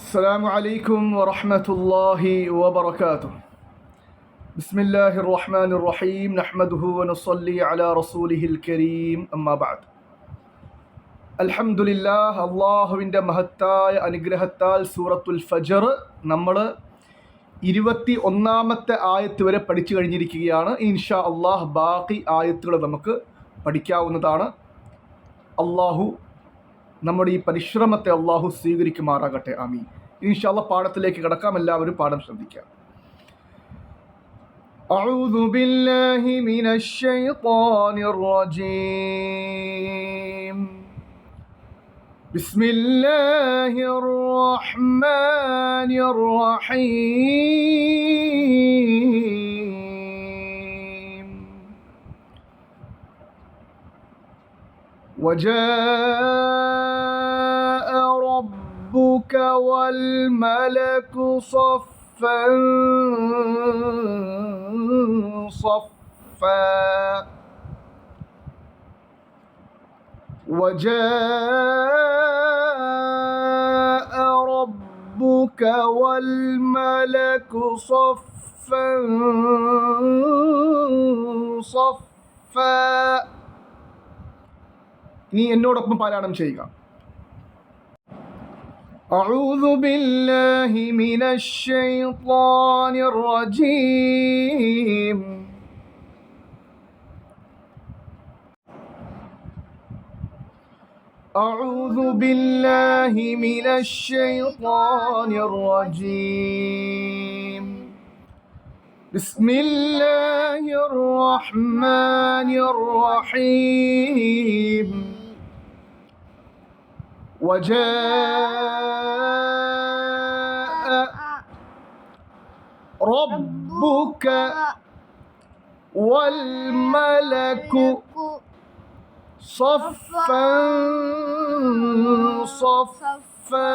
السلام عليكم ورحمة الله وبركاته. بسم الله الرحمن الرحيم نحمده ونصلي على رسوله الكريم أما بعد. അൽഹംദുലില്ലാഹ്, അള്ളാഹുവിൻ്റെ മഹത്തായ അനുഗ്രഹത്താൽ സൂറത്തുൽ ഫജ്ർ നമ്മൾ 21-ാമത്തെ ആയത്ത് വരെ പഠിച്ചു കഴിഞ്ഞിരിക്കുകയാണ്. ഇൻഷാ അള്ളാഹ് ബാക്കി ആയത്തുകൾ നമുക്ക് പഠിക്കാവുന്നതാണ്. അള്ളാഹു നമ്മുടെ ഈ പരിശ്രമത്തെ അള്ളാഹു സ്വീകരിക്കുമാറാകട്ടെ, ആമീൻ. ഇൻഷാ അല്ലാഹ് പാഠത്തിലേക്ക് കടക്കാം. എല്ലാവരും പാഠം ശ്രദ്ധിക്കാം. أعوذ بالله من الشيطان الرجيم. بسم الله الرحمن الرحيم. وجاء ربك والملك صفا صفا وجاء ربك والملك صفا صفا. ഇനി എന്നോടൊപ്പം പാരായണം ചെയ്യുക. أعوذ بالله من الشيطان الرجيم. أعوذ بالله من الشيطان الرجيم. بسم الله الرحمن الرحيم. وجاء ربك والملك صفا صفا.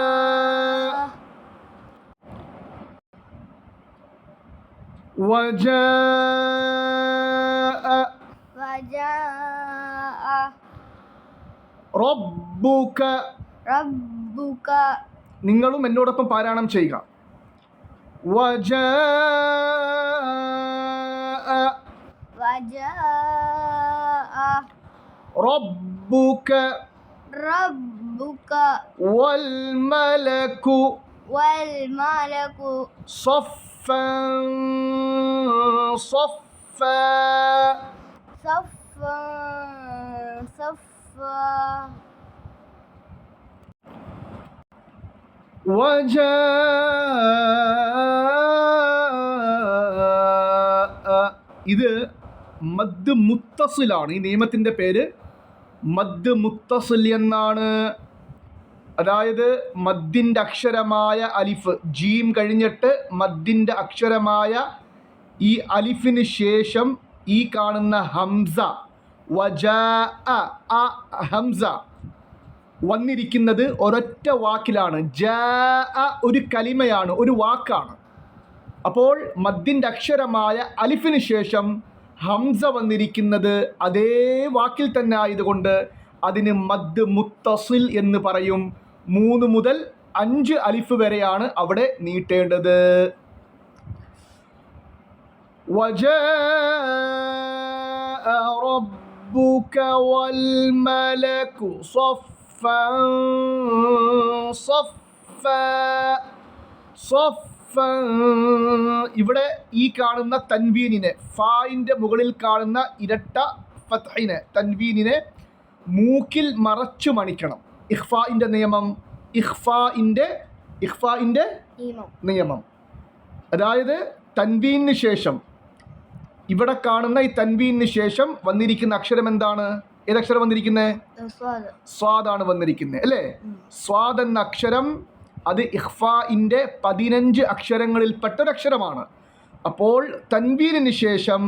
وجاء ربك നിങ്ങളും എന്നോടൊപ്പം പാരായണം ചെയ്യുക. وجاء ربك والملك صفا صفا. ഇത് മദ് മുത്തസിലാണ്. ഈ നിയമത്തിൻ്റെ പേര് മദ് മുത്തസിൽ എന്നാണ്. അതായത് മദ്ദിൻ്റെ അക്ഷരമായ അലിഫ്, ജീം കഴിഞ്ഞിട്ട് മദ്ദിൻ്റെ അക്ഷരമായ ഈ അലിഫിന് ശേഷം ഈ കാണുന്ന ഹംസ ഹംസ വന്നിരിക്കുന്നത് ഒരൊറ്റ വാക്കിലാണ്. ഒരു കലിമയാണ്, ഒരു വാക്കാണ്. അപ്പോൾ മദ്ദിൻ്റെ അക്ഷരമായ അലിഫിന് ശേഷം ഹംസ വന്നിരിക്കുന്നത് അതേ വാക്കിൽ തന്നെ ആയതുകൊണ്ട് അതിന് മദ് മുത്തസിൽ എന്ന് പറയും. 3 മുതൽ 5 അലിഫ് വരെയാണ് അവിടെ നീട്ടേണ്ടത്. وجاء ربك والملك صفا صفا صفا. ഇവിടെ ഈ കാണുന്ന തൻവീനിനെ, ഫായിൻ്റെ മുകളിൽ കാണുന്ന ഇരട്ട ഫത്ഹിനെ, തൻവീനിനെ മൂക്കിൽ മറച്ചു മണിക്കണം. ഇഖ്ഫാഇൻ്റെ നിയമം, ഇഖ്ഫാഇൻ്റെ നിയമം. അതായത് തൻവീനിന് ശേഷം, ഇവിടെ കാണുന്ന ഈ തൻവീനിന് ശേഷം വന്നിരിക്കുന്ന അക്ഷരം എന്താണ്? ഏതക്ഷരം വന്നിരിക്കുന്നത്? സ്വാദാണ് വന്നിരിക്കുന്നത്, അല്ലേ? സ്വാദ് എന്ന അക്ഷരം അത് ഇഖ്ഫാഇൻ്റെ 15 അക്ഷരങ്ങളിൽപ്പെട്ടൊരക്ഷരമാണ്. അപ്പോൾ തൻവീനിന് ശേഷം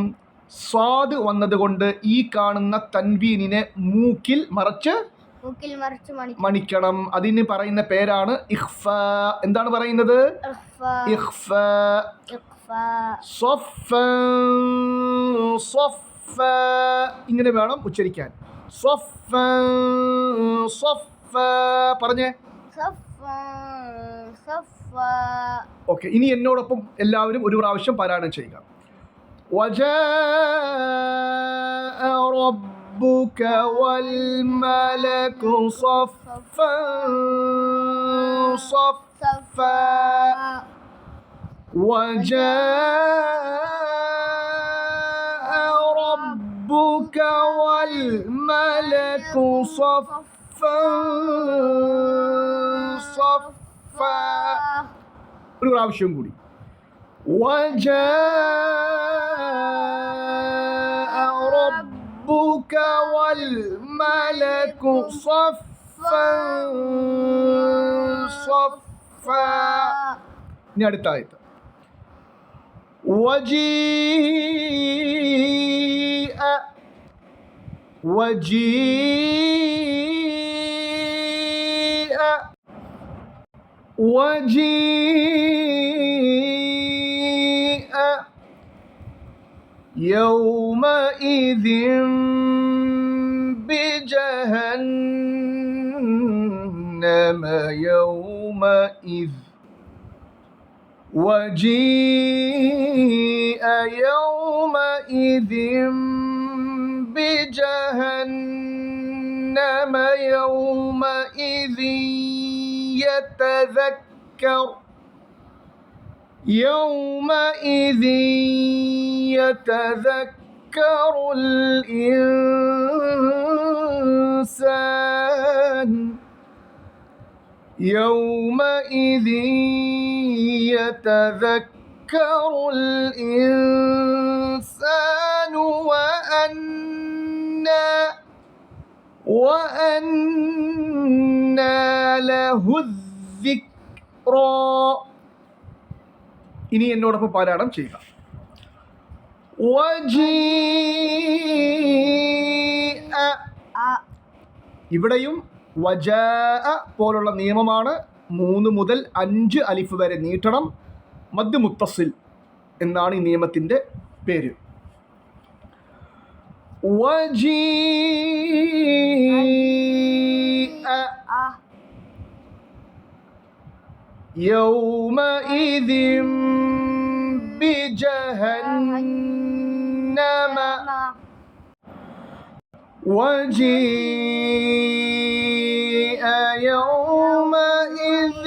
സ്വാദ് വന്നതുകൊണ്ട് ഈ കാണുന്ന തൻവീനിനെ മൂക്കിൽ മറച്ച് മണിക്കണം. അതിന് പറയുന്ന പേരാണ് ഇഖ്ഫ. എന്താണ് പറയുന്നത്? ഇഖ്ഫ. ഇങ്ങനെ വേണം ഉച്ചരിക്കാൻ. പറഞ്ഞേ. ഓക്കെ, ഇനി എന്നോടൊപ്പം എല്ലാവരും ഒരു പ്രാവശ്യം പാരായണം ചെയ്യുക. وجاء ربك والملك صفا صفا وجاء ربك والملك صفا صفا ഒരു പ്രാവശ്യം കൂടി. وجاء ربك والملك صفا صفا ഇനി അടുത്ത ആയത്ത്. وجيء وجيء وجيء يومئذ بجهنم يومئذ وجيء يومئذ بجهنم يومئذ يتذكر يومئذ يتذكر الإنسان يومئذ يتذكر الإنسان وأنى له الذكرى. ഇനി എന്നോടൊപ്പം പാരായണം ചെയ്യുക. വജീഅ, ഇവിടെയും വജാഅ പോലുള്ള നിയമമാണ്. 3 മുതൽ 5 അലിഫ് വരെ നീട്ടണം. മദ് മുത്തസിൽ എന്നാണ് ഈ നിയമത്തിൻ്റെ പേര്. വജീഅ يومئذ بجهنم وجيء يومئذ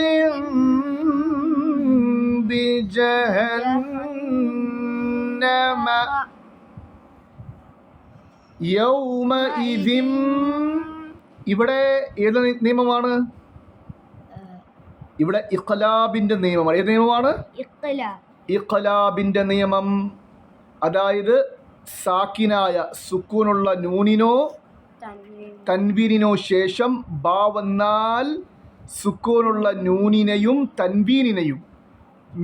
بجهنم يومئذ. ഇവിടെ ഏത് നിയമമാണ്? ഇവിടെ ഇഖ്ലാബിന്റെ നിയമമാണ്. ഏത് നിയമമാണ്? ഇഖ്ലാബിന്റെ നിയമം. അതായത് സാക്കിനായ സുക്കൂനുള്ള നൂനിനോ തൻവീനിനോ ശേഷം ബാ വന്നാൽ സുക്കൂനുള്ള നൂനിനെയും തൻവീനിനെയും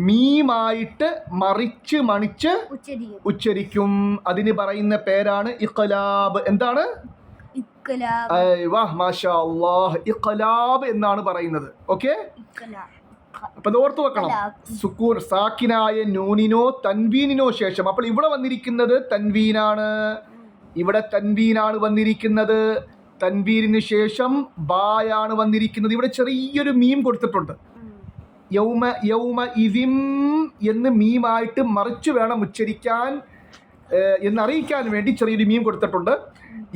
മീമായിട്ട് മറിച്ച് മണിച്ച് ഉച്ചരിക്കും. അതിന് പറയുന്ന പേരാണ് ഇഖ്ലാബ്. എന്താണ്? മാഷാ അല്ലാഹ്, ഇഖ്ലാബ് എന്നാണ് പറയുന്നത്. ഓക്കെ, അപ്പൊ ഓർത്തു വെക്കണം. സുക്കൂൻ സാക്കിനായ നൂനിനോ തൻവീനിനോ ശേഷം. അപ്പോൾ ഇവിടെ വന്നിരിക്കുന്നത് തൻവീനാണ്. ഇവിടെ തൻവീനാണ് വന്നിരിക്കുന്നത്. തൻവീനിന് ശേഷം ബായാണ് വന്നിരിക്കുന്നത്. ഇവിടെ ചെറിയൊരു മീം കൊടുത്തിട്ടുണ്ട്. യൗമ യൗമ ഇദിം എന്ന് മീമായിട്ട് മറിച്ച് വേണം ഉച്ചരിക്കാൻ എന്നറിയിക്കാൻ വേണ്ടി ചെറിയൊരു മീം കൊടുത്തിട്ടുണ്ട്.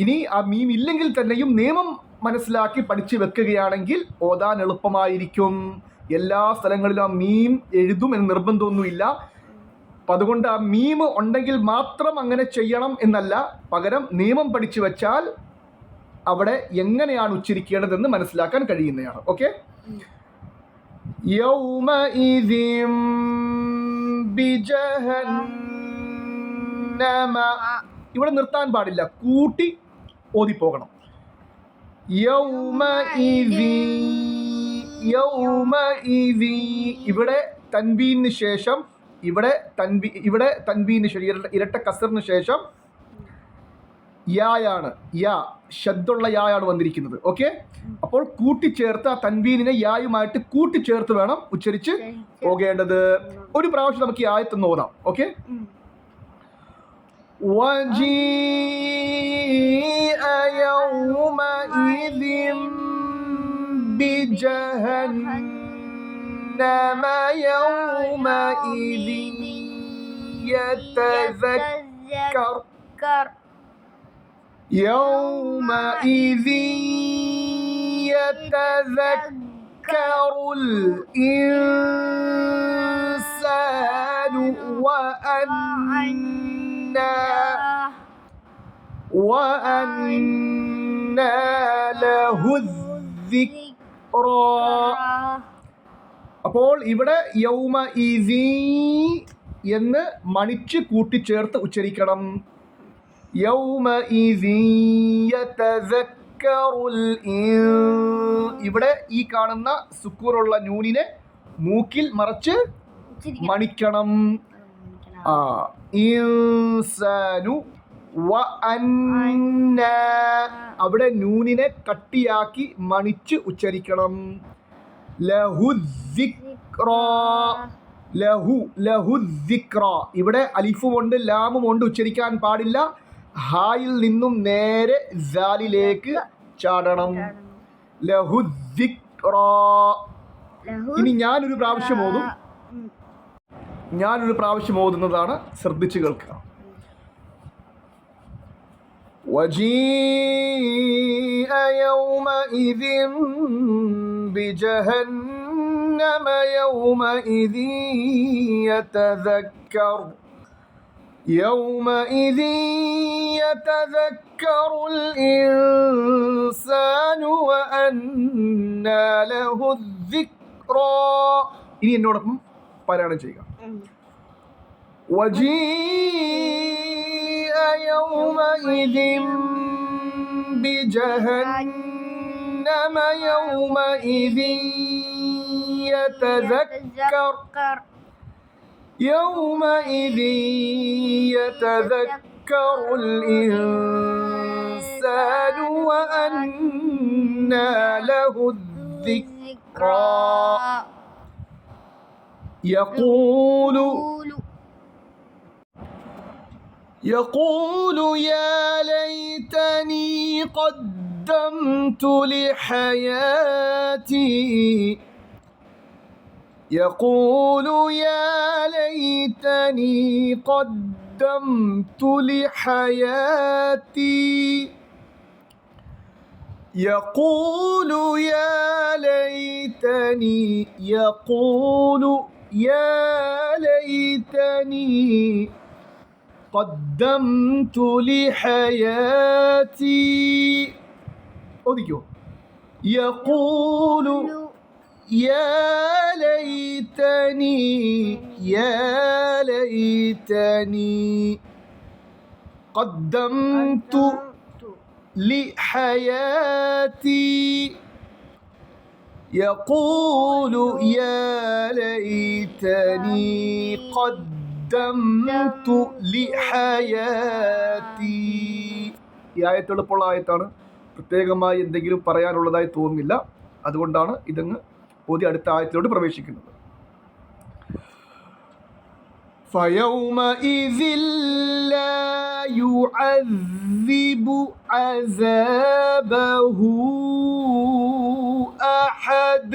ഇനി ആ മീം ഇല്ലെങ്കിൽ തന്നെയും നിയമം മനസ്സിലാക്കി പഠിച്ചു വെക്കുകയാണെങ്കിൽ ഓതാൻ എളുപ്പമായിരിക്കും. എല്ലാ സ്ഥലങ്ങളിലും ആ മീം എഴുതും എന്ന് നിർബന്ധമൊന്നുമില്ല. അപ്പം അതുകൊണ്ട് ആ മീം ഉണ്ടെങ്കിൽ മാത്രം അങ്ങനെ ചെയ്യണം എന്നല്ല, പകരം നിയമം പഠിച്ചു വെച്ചാൽ അവിടെ എങ്ങനെയാണ് ഉച്ചരിക്കേണ്ടതെന്ന് മനസ്സിലാക്കാൻ കഴിയുന്നതാണ്. ഓക്കെ, യൗമഇദിം ബിജഹന്നമ. ഇവിടെ നിർത്താൻ പാടില്ല, കൂട്ടി ഓതിപ്പോകണം. യൗമഇദി, ഇവിടെ തൻവീന് ശേഷം ഇവിടെ തൻവീന് ശേഷം ഇരട്ട കസറിന് ശേഷം യായാണ്, യാ ശബ്ദമുള്ള യായാണ് വന്നിരിക്കുന്നത്. ഓക്കെ, അപ്പോൾ കൂട്ടിച്ചേർത്ത് ആ തൻവീനിനെ യായുമായിട്ട് കൂട്ടിച്ചേർത്ത് വേണം ഉച്ചരിച്ച് പോകേണ്ടത്. ഒരു പ്രാവശ്യം നമുക്ക് ഈ ആയത്തൊന്ന് ഓതാം. ഓക്കെ, وجيء يومئذ بجهنم يومئذ يتذكر يومئذ يتذكر الإنسان وأنى له الذكرى. അപ്പോൾ ഇവിടെ യൗമഇദി എന്ന് മണിച്ച് കൂട്ടിച്ചേർത്ത് ഉച്ചരിക്കണം. യൗമഇദി യതദക്കറുൽ ഇവിടെ ഈ കാണുന്ന സുക്കൂറുള്ള നൂനിനെ മൂക്കിൽ മറച്ച് മണിക്കണം. ഇൻസാനു വഅന്ന അവിടെ നൂനിനെ കട്ടിയാക്കി മണിച്ച് ഉച്ചരിക്കണം. ലഹുദ്ദിക്ര ഇവിടെ അലിഫും ഉണ്ട് ലാമും ഉണ്ട്, ഉച്ചരിക്കാൻ പാടില്ല. ഹായിൽ നിന്നും നേരെ സാലിലേക്ക് ചാടണം. ലഹുദ്ദിക്ര. ഇനി ഞാനൊരു പ്രാവശ്യം ഓതുന്നതാണ്, ശ്രദ്ധിച്ചു കേൾക്കുക. وجيء يومئذ بجهنم يومئذ يتذكر الإنسان وأنى له الذكرى. ഇനി എന്നോടൊപ്പം പാരായണം ചെയ്യുക. وجيء يومئذ بجهنم يومئذ يتذكر الإنسان وأنى له الذكرى. يقول يا ليتني قدمت لحياتي. يقول يا ليتني قدمت لحياتي. يقول يا ليتني قدمت لحياتي. أوديكو يقول يا ليتني قدمت لحياتي. يقول يا ليتني قدمت لحياتي. ഈ ആയത്ത് എളുപ്പമുള്ള ആയത്താണ്, പ്രത്യേകമായി എന്തെങ്കിലും പറയാനുള്ളതായി തോന്നുന്നില്ല. അതുകൊണ്ടാണ് ഇതങ്ങ് ഓതി അടുത്ത ആയത്തിലോട്ട് പ്രവേശിക്കുന്നത്. فَيَوْمَئِذٍ لَا يُعَذِّبُ عَذَابَهُ أَحَدٌ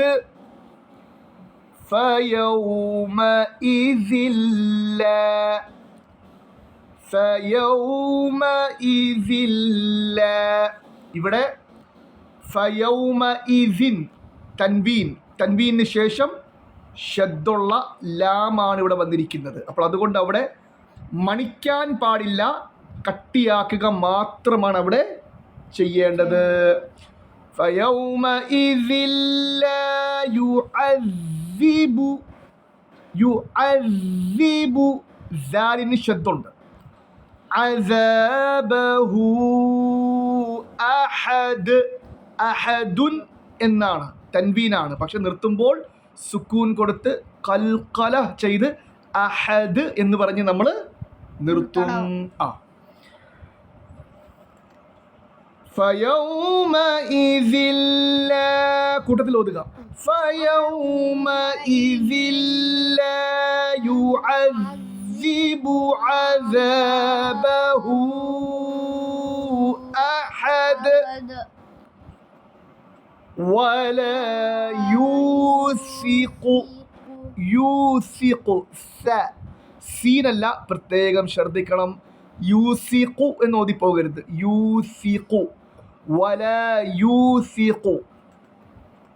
فَيَوْمَئِذٍ لا ഇവിടെ ഫയൗമഇദിൻ തൻവീന് ശേഷം ഷദ്ദുള്ള ലാമാണ് ഇവിടെ വന്നിരിക്കുന്നത്. അപ്പോൾ അതുകൊണ്ട് അവിടെ മണിക്കാൻ പാടില്ല, കട്ടിയാക്കുക മാത്രമാണ് അവിടെ ചെയ്യേണ്ടത്. ഫയൗമഇദിൻ ലാ യുഅദ്ദിബു സാലിന് ഷദ്ദുണ്ട്. അസാബഹു അഹദുൻ എന്നാണ്, തൻവീനാണ്. പക്ഷെ നിർത്തുമ്പോൾ സുക്കൂൻ കൊടുത്ത് കൽക്കല ചെയ്ത് അഹദ് എന്ന് പറഞ്ഞ് നമ്മൾ നിർത്തും. ഫയൗമഇദിൻ ലാ കൂട്ടത്തിൽ ഓതുക. ഫയൗമഇദിൻ ലാ യുഅദ്ദിബു അസാബഹു അഹദ് ولا يوثق യൂസിഖു. സീനല്ല, പ്രത്യേകം ശ്രദ്ധിക്കണം. യൂസിഖു എന്ന് ഓതിപ്പോകരുത്. യൂസിഖു. വലാ യൂസിഖു.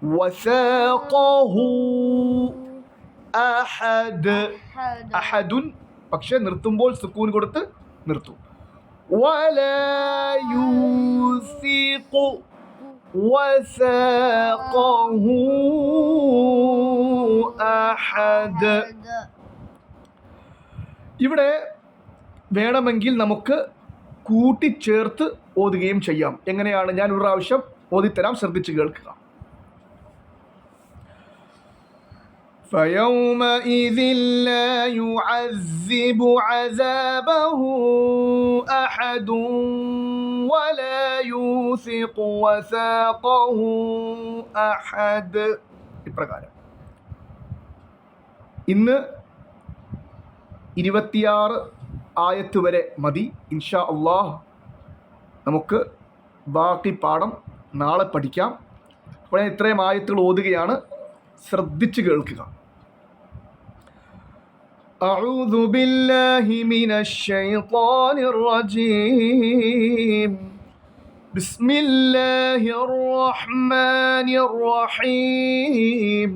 വസാഖഹു അഹദ്. അഹദുൻ, പക്ഷെ നിർത്തുമ്പോൾ സുക്കൂൻ കൊടുത്ത് നിർത്തും. വലാ യൂസിഖു വസാഖഹു അഹദ്. ഇവിടെ വേണമെങ്കിൽ നമുക്ക് കൂട്ടിച്ചേർത്ത് ഓതുകയും ചെയ്യാം. എങ്ങനെയാണ്? ഞാൻ ഒരു പ്രാവശ്യം ഓതിത്തരാം, ശ്രദ്ധിച്ച് കേൾക്കുക. فيومئذ لا يعذب عذابه أحد ولا يوثق وثاقه أحد. ഇപ്രകാരം ഇന്ന് 26 ആയത്ത് വരെ മതി. ഇൻഷാ അള്ളാഹ് നമുക്ക് ബാക്കി പാഠം നാളെ പഠിക്കാം. അപ്പോൾ ഞാൻ ഇത്രയും ആയത്തുകൾ ഓതുകയാണ്, ശ്രദ്ധിച്ച് കേൾക്കുക. أعوذ بالله من الشيطان الرجيم. بسم الله الرحمن الرحيم.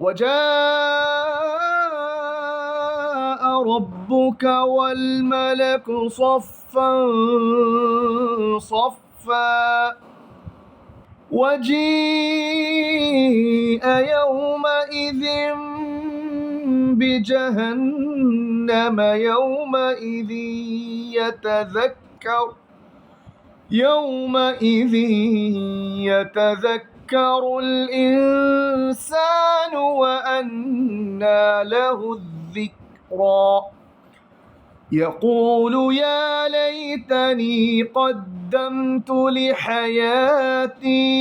وجاء ربك والملك صفا صفا وجيء يومئذ بجهنم يومئذ يتذكر الإنسان وأنى له الذكرى يقول يا ليتني قدمت لحياتي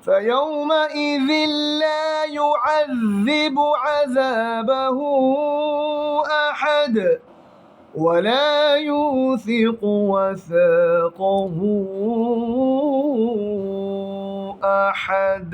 فيومئذ لا يعذب عذابه أحد ولا يوثق وثاقه أحد.